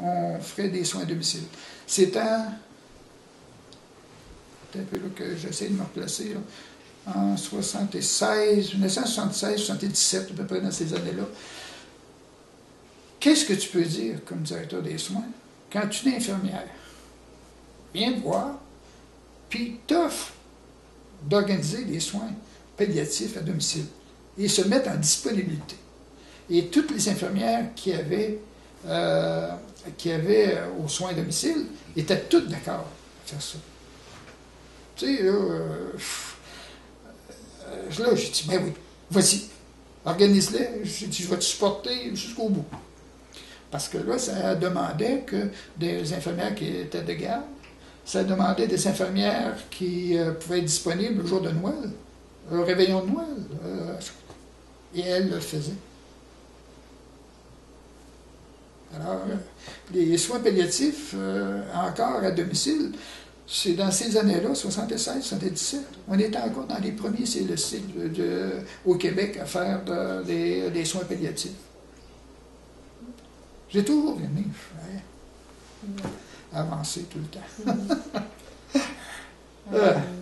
on ferait des soins à domicile. C'est un peu là que j'essaie de me replacer, là, en 76, 1976, 77, à peu près dans ces années-là. Qu'est-ce que tu peux dire comme directeur des soins quand une infirmière vient te voir, puis t'offre d'organiser des soins palliatifs à domicile et se mettre en disponibilité. Et toutes les infirmières qui avaient aux soins à domicile étaient toutes d'accord à faire ça. Tu sais, là, j'ai dit, ben oui, vas-y, organise-les. J'ai dit, je vais te supporter jusqu'au bout. Parce que là, ça demandait que des infirmières qui étaient de garde, ça demandait des infirmières qui pouvaient être disponibles le jour de Noël, le réveillon de Noël. Et elles le faisaient. Alors, les soins palliatifs, encore à domicile, c'est dans ces années-là, 76, 77, on était encore dans les premiers CLSC au Québec à faire des soins palliatifs. J'ai toujours aimé avancer tout le temps.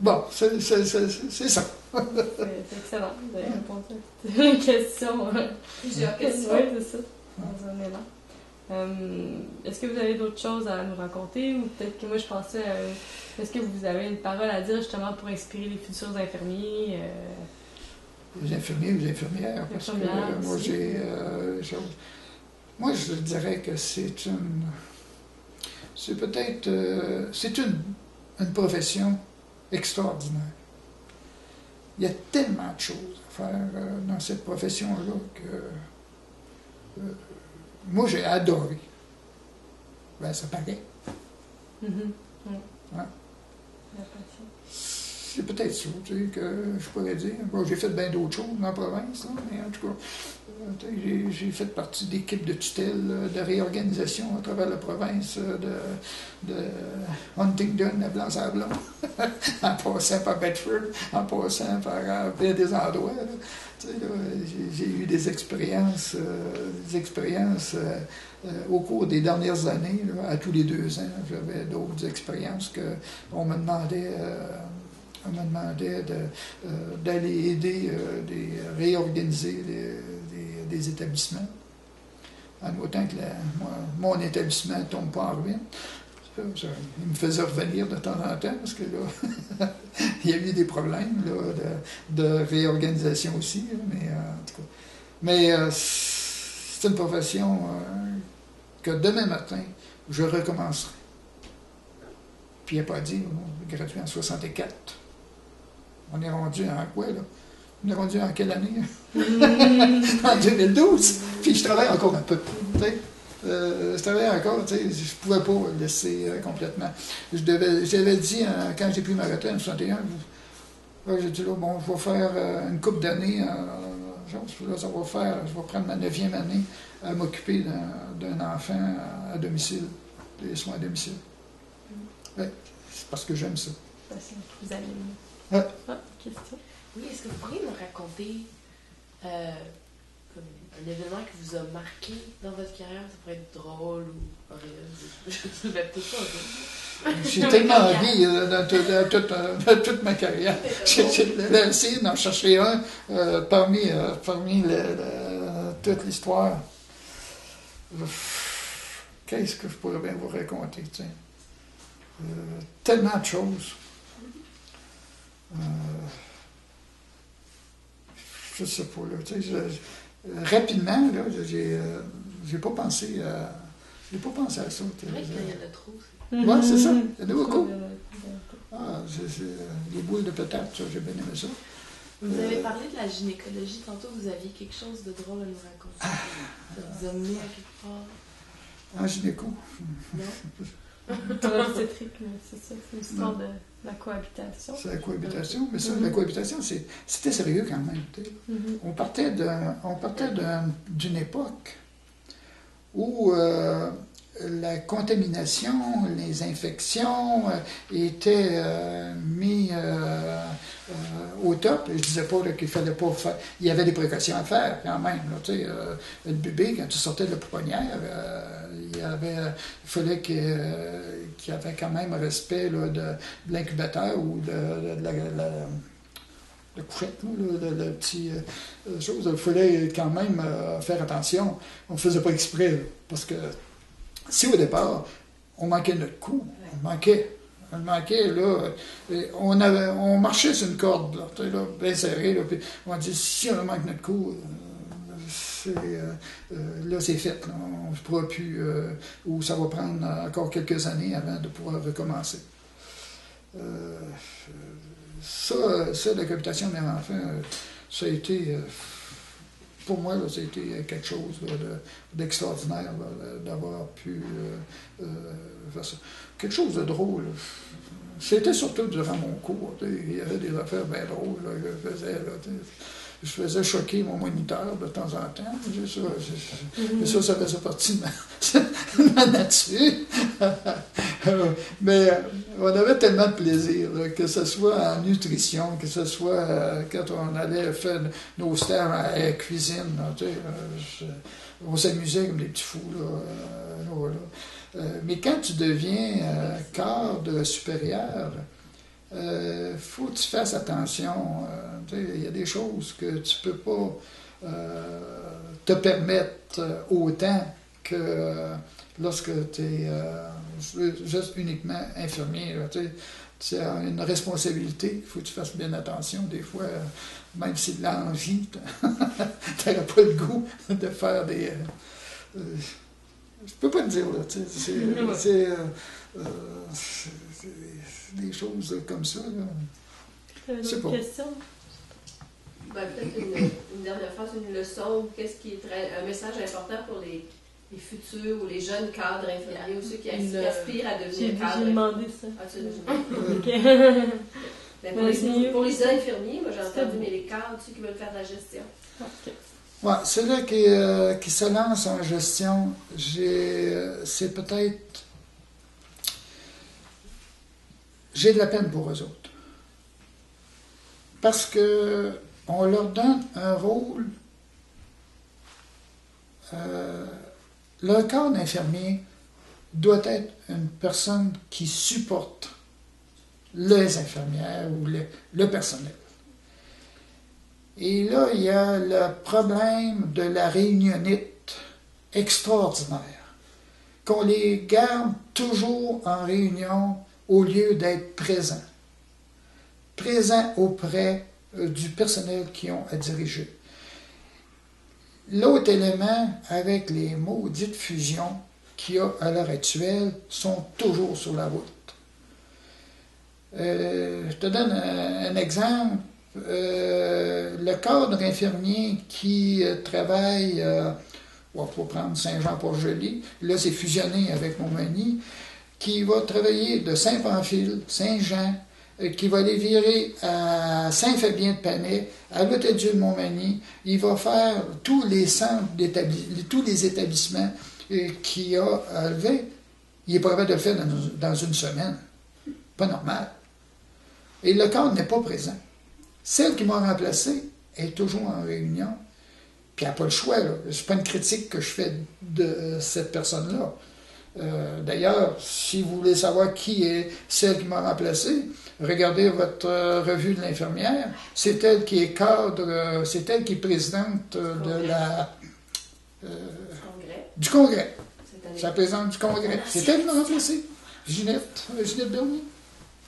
Bon, c'est ça. C'est excellent. Vous avez répondu à une question. Plusieurs questions. Oui, c'est ça. Dans un élan. Est-ce que vous avez d'autres choses à nous raconter ou peut-être que moi je pensais est-ce que vous avez une parole à dire justement pour inspirer les futurs infirmiers? Les infirmiers ou les infirmières, parce que moi je dirais que c'est une profession extraordinaire. Il y a tellement de choses à faire dans cette profession-là que moi j'ai adoré. Ben, ça paraît. Ouais. C'est peut-être ça, tu sais, que je pourrais dire. Bon, j'ai fait bien d'autres choses dans la province, là, mais en tout cas, j'ai fait partie d'équipes de tutelle, de réorganisation à travers la province, de Huntingdon à Blanc-Sablon, en passant par Bedford, en passant par plein des endroits. Là. Tu sais, là, j'ai eu des expériences au cours des dernières années, là, à tous les 2 ans. J'avais d'autres expériences qu'on me demandait. On me demandait d'aller aider, réorganiser des établissements, en autant que mon établissement ne tombe pas en ruine. Il me faisait revenir de temps en temps, parce que là, il y a eu des problèmes là, de réorganisation aussi, là, mais en tout cas. Mais c'est une profession que demain matin, je recommencerai. Puis il n'y a pas à dire, gradué en 64. On est rendu en quoi, là? On est rendu en quelle année? En 2012. Puis je travaille encore un peu. Je travaille encore, je ne pouvais pas laisser complètement. J'avais dit, quand j'ai pris ma retraite en 61, j'ai dit, là, bon, je vais faire une couple d'années. Là, je vais prendre ma 9e année à m'occuper d'un enfant à domicile, des soins à domicile. Ouais, c'est parce que j'aime ça. Vous allez question. Oui, est-ce que vous pourriez me raconter comme un événement qui vous a marqué dans votre carrière? Ça pourrait être drôle ou horrible. Je ne vais peut-être pas. J'ai tellement ri dans toute ma carrière. J'ai essayé d'en chercher un parmi toute l'histoire. Qu'est-ce que je pourrais bien vous raconter? Tellement de choses. Je sais pas, là. Rapidement, là, j'ai pas pensé à. J'ai pas pensé à ça. C'est vrai qu'il y en a trop. Oui, c'est ça. Il y en a beaucoup. C'est les boules de pétard, ça, j'ai bien aimé ça. Vous avez parlé de la gynécologie. Tantôt, vous aviez quelque chose de drôle à nous raconter. Ça vous a mené à quelque part? En gynéco. Non? Obstétrique, c'est ça, c'est l'histoire de la cohabitation. C'est la cohabitation, mais ça, la cohabitation, c'était sérieux quand même. On partait d'une époque où la contamination, les infections étaient mis au top. Je disais pas qu'il fallait pas faire. Il y avait des précautions à faire quand même. Là, le bébé, quand tu sortais de la pouponnière, il fallait qu'il y avait quand même respect là, de l'incubateur ou de la couchette, le petit chose. Il fallait quand même faire attention. On ne faisait pas exprès. Là, parce que si au départ, on manquait notre coup, on manquait, là. On marchait sur une corde, là, bien serrée. Là, puis on dit, si on manque notre coup, là, c'est fait. Là, on ne pourra plus, ou ça va prendre encore quelques années avant de pouvoir recommencer. Ça, la cohabitation de mes enfants, ça a été, pour moi, là, ça a été quelque chose là, d'extraordinaire là, d'avoir pu faire ça. Quelque chose de drôle. C'était surtout durant mon cours. Il y avait des affaires bien drôles là, que je faisais. Là, je faisais choquer mon moniteur de temps en temps. Ça faisait partie de ma nature. Mais on avait tellement de plaisir, là, que ce soit en nutrition, que ce soit quand on allait faire nos stages à la cuisine. Là, on s'amusait comme des petits fous. Là, mais quand tu deviens cadre supérieur, faut que tu fasses attention. Il y a des choses que tu peux pas te permettre autant que lorsque tu es juste uniquement infirmier. Tu as une responsabilité, il faut que tu fasses bien attention. Des fois, même si de l'envie, tu n'auras pas le goût de faire des... je peux pas te dire, là, c'est des choses comme ça. Là. C'est une question? Peut-être une dernière phrase, une leçon, qu'est-ce qui est un message important pour les futurs ou les jeunes cadres infirmiers ou ceux qui aspirent à devenir cadres. J'ai demandé ça. Ah, tu l'as demandé. Mais pour les infirmiers, moi j'ai entendu, mais les cadres, ceux qui veulent faire de la gestion. Okay. Ouais, ceux-là qui se lancent en gestion, c'est peut-être... J'ai de la peine pour eux autres. Parce que on leur donne un rôle... le corps d'infirmier doit être une personne qui supporte les infirmières ou le personnel. Et là, il y a le problème de la réunionnite extraordinaire, qu'on les garde toujours en réunion au lieu d'être présents auprès du personnel qu'ils ont à diriger. L'autre élément, avec les maudites fusions qu'il y a à l'heure actuelle, sont toujours sur la route. Je te donne un exemple. Le cadre infirmier qui travaille, pour prendre Saint-Jean-Port-Joli, là c'est fusionné avec Montmagny, qui va travailler de Saint-Pamphile, Saint-Jean, qui va aller virer à Saint-Fabien-de-Panay, à l'Hôtel-Dieu de Montmagny. Il va faire tous les centres, tous les établissements qu'il a enlevés. Il est pas capable de le faire dans une semaine. Pas normal. Et le cadre n'est pas présent. Celle qui m'a remplacé est toujours en réunion, puis elle n'a pas le choix. Ce n'est pas une critique que je fais de cette personne-là. D'ailleurs, si vous voulez savoir qui est celle qui m'a remplacé, regardez votre revue de l'infirmière. C'est elle qui est cadre, c'est elle qui est présidente du congrès. C'est la présidente du congrès. C'est elle qui m'a remplacé. Ginette Bernier.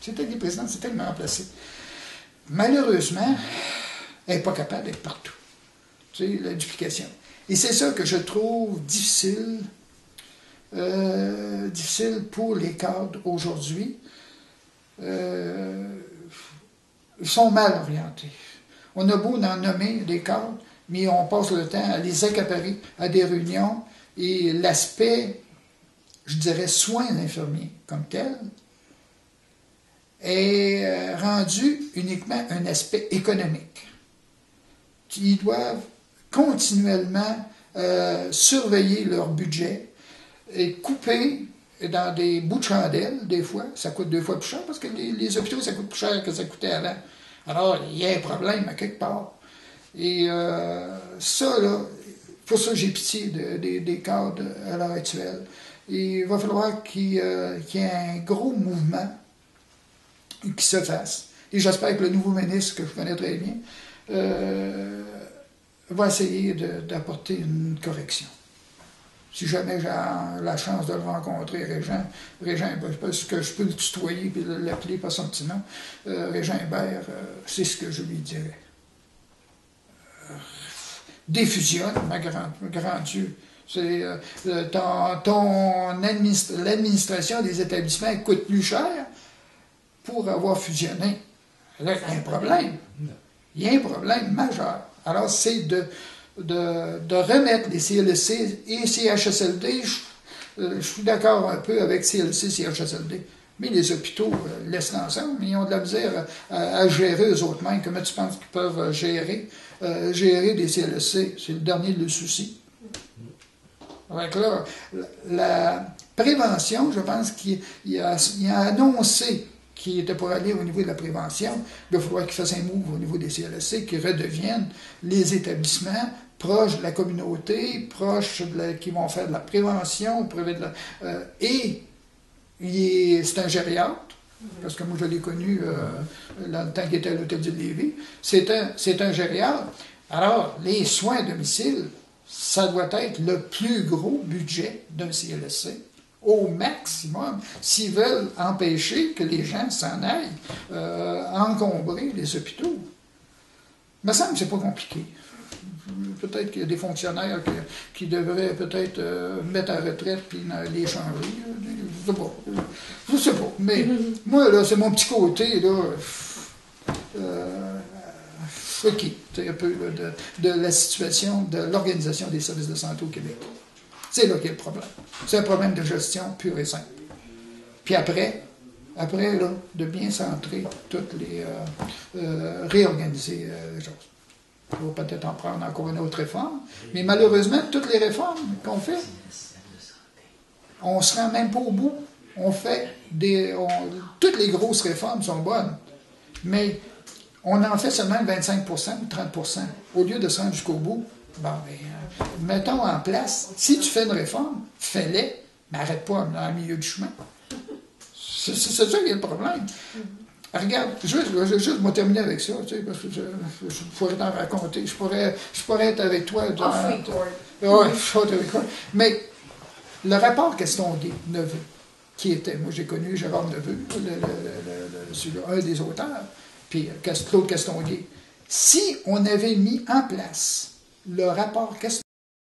C'est elle qui est présidente, c'est elle qui m'a remplacé. Malheureusement, elle n'est pas capable d'être partout. Tu sais, la duplication. Et c'est ça que je trouve difficile pour les cadres aujourd'hui. Ils sont mal orientés. On a beau en nommer des cadres, mais on passe le temps à les accaparer à des réunions et l'aspect, je dirais, soin d'infirmier comme tel, est rendu uniquement un aspect économique. Ils doivent continuellement surveiller leur budget et couper dans des bouts de chandelle, des fois. Ça coûte 2 fois plus cher parce que les hôpitaux, ça coûte plus cher que ça coûtait avant. Alors, il y a un problème à quelque part. Et ça, là, pour ça, j'ai pitié des cadres à l'heure actuelle. il va falloir qu'il y ait un gros mouvement qui se fasse. Et j'espère que le nouveau ministre, que je connais très bien, va essayer d'apporter une correction. Si jamais j'ai la chance de le rencontrer, Régent, parce que je peux le tutoyer et l'appeler par son petit nom, Régent Hébert, c'est ce que je lui dirais. Défusionne, ma grand Dieu. C'est l'administration des établissements coûte plus cher pour avoir fusionné. Là, il y a un problème. Il y a un problème majeur. Alors, c'est de remettre les CLSC et CHSLD. Je suis d'accord un peu avec CLSC et CHSLD. Mais les hôpitaux laissent l'ensemble, ils ont de la misère à gérer eux autres mêmes. Comment tu penses qu'ils peuvent gérer des CLSC? C'est le dernier le souci. Donc là, la prévention, je pense qu'il a annoncé qu'il était pour aller au niveau de la prévention. Il va falloir qu'il fasse un move au niveau des CLSC, qui redeviennent les établissements proches de la communauté, qui vont faire de la prévention, et c'est un gériatre, parce que moi je l'ai connu dans le temps qu'il était à l'hôtel de Lévis. C'est un gériatre. Alors, les soins à domicile, ça doit être le plus gros budget d'un CLSC, au maximum, s'ils veulent empêcher que les gens s'en aillent encombrer les hôpitaux. Il me semble que c'est pas compliqué. Peut-être qu'il y a des fonctionnaires qui devraient peut-être mettre à retraite puis les changer. Je sais pas. Mais moi, là, c'est mon petit côté, là. Choqué, un peu là, de la situation de l'organisation des services de santé au Québec. C'est là qu'il y a le problème. C'est un problème de gestion pur et simple. Puis après là, de bien centrer toutes les... réorganiser les choses. Il va peut-être en prendre encore une autre réforme, mais malheureusement, toutes les réformes qu'on fait, on ne se rend même pas au bout. Toutes les grosses réformes sont bonnes, mais on en fait seulement 25% ou 30%. Au lieu de se rendre jusqu'au bout, mettons en place, si tu fais une réforme, fais-les, mais arrête pas dans le milieu du chemin. C'est ça qui est le problème. Regarde, je vais juste terminer avec ça, tu sais, parce que je pourrais t'en raconter. Je pourrais être avec toi. Mais le rapport Castonguay, Neveu, qui était, moi j'ai connu Gérard Neveu, un des auteurs, puis Claude Castonguay. Si on avait mis en place le rapport Castonguay,